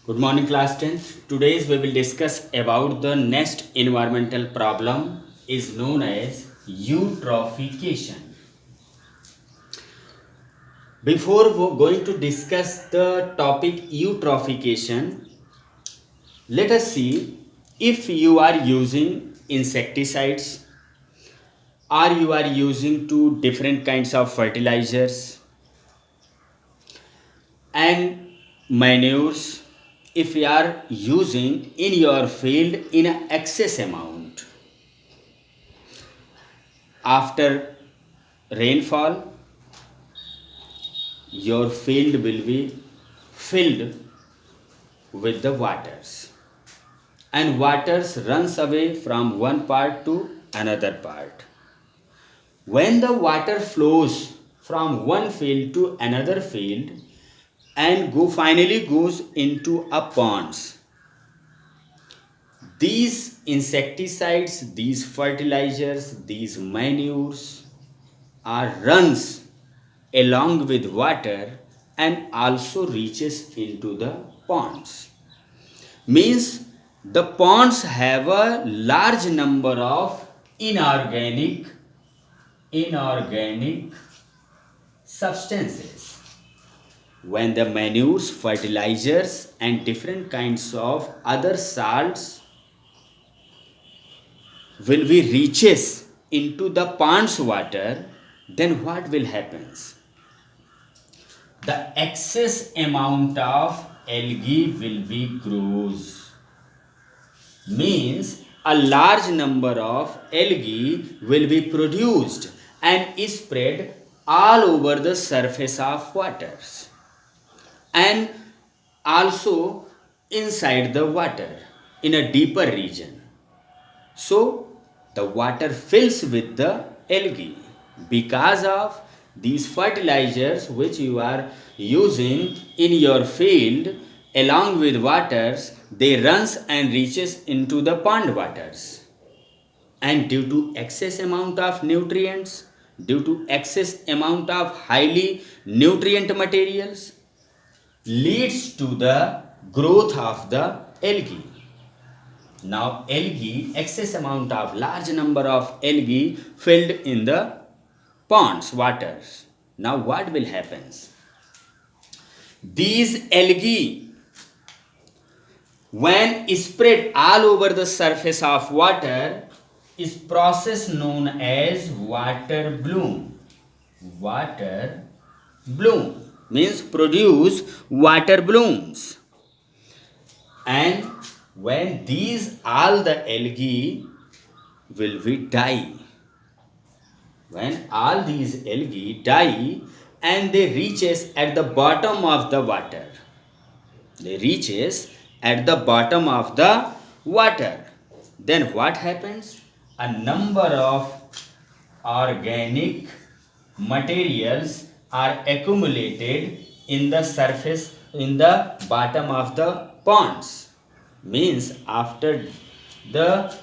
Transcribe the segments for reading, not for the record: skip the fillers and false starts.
Good morning, class 10th. Today we will discuss about the next environmental problem is known as eutrophication. Before we going to discuss the topic eutrophication, let us see if you are using insecticides or you are using two different kinds of fertilizers and manures if you are using in your field in an excess amount after rainfall, your field will be filled with the waters and waters runs away from one part to another part. When the water flows from one field to another field and finally goes into a ponds, these insecticides, these fertilizers, these manures are runs along with water and also reaches into the ponds. Means the ponds have a large number of inorganic substances. When the manures, fertilizers and different kinds of other salts will be reaches into the pond's water, then what will happen? The excess amount of algae will be grows. Means a large number of algae will be produced and is spread all over the surface of waters and also inside the water in a deeper region. So the water fills with the algae because of these fertilizers which you are using in your field along with waters, they runs and reaches into the pond waters, and due to excess amount of nutrients, due to excess amount of highly nutrient materials, leads to the growth of the algae. Now algae, excess amount of large number of algae filled in the ponds, waters. Now what will happen? These algae, when spread all over the surface of water, is process known as water bloom. Water bloom means produce water blooms. And when these all the algae will be die, when all these algae die and they reaches at the bottom of the water, they reaches at the bottom of the water, then what happens? A number of organic materials are accumulated in the surface, in the bottom of the ponds. Means after the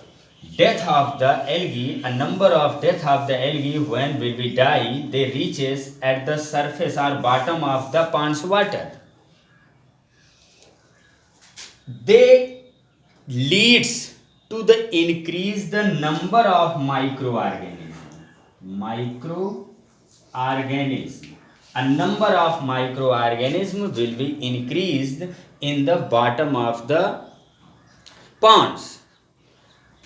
death of the algae, a number of death of the algae, when will be die, they reaches at the surface or bottom of the pond's water. They leads to the increase the number of microorganisms. A number of microorganisms will be increased in the bottom of the ponds,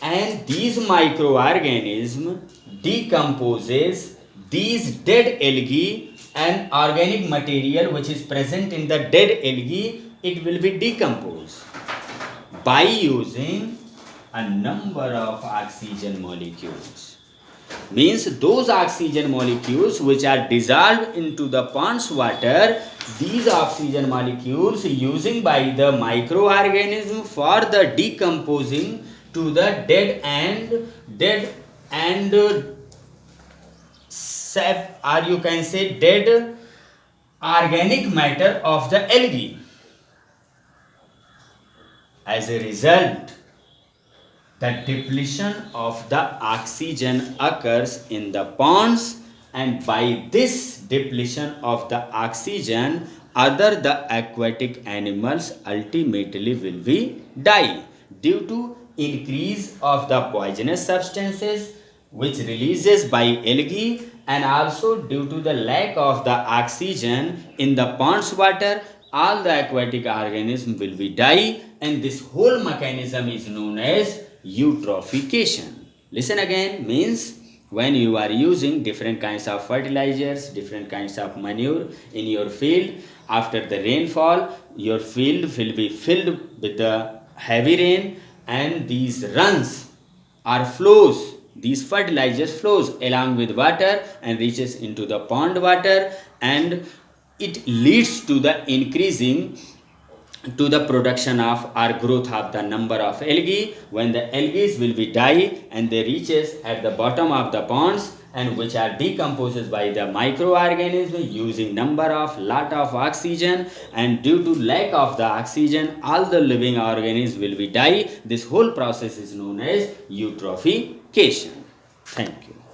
and these microorganisms decomposes these dead algae, and organic material which is present in the dead algae, it will be decomposed by using a number of oxygen molecules. Means those oxygen molecules which are dissolved into the pond's water, these oxygen molecules using by the microorganism for the decomposing to the dead and sap, or you can say dead organic matter of the algae. As a result, the depletion of the oxygen occurs in the ponds, and by this depletion of the oxygen, other the aquatic animals ultimately will be die due to increase of the poisonous substances which releases by algae, and also due to the lack of the oxygen in the pond's water. All the aquatic organisms will be die, and this whole mechanism is known as eutrophication. Listen again, means when you are using different kinds of fertilizers, different kinds of manure in your field, after the rainfall, your field will be filled with the heavy rain, and these runs or flows, these fertilizers flows along with water and reaches into the pond water, and it leads to the increasing to the production of or growth of the number of algae. When the algae will be die and they reaches at the bottom of the ponds, and which are decomposed by the microorganisms using number of lot of oxygen, and due to lack of the oxygen all the living organisms will be die. This whole process is known as eutrophication. Thank you.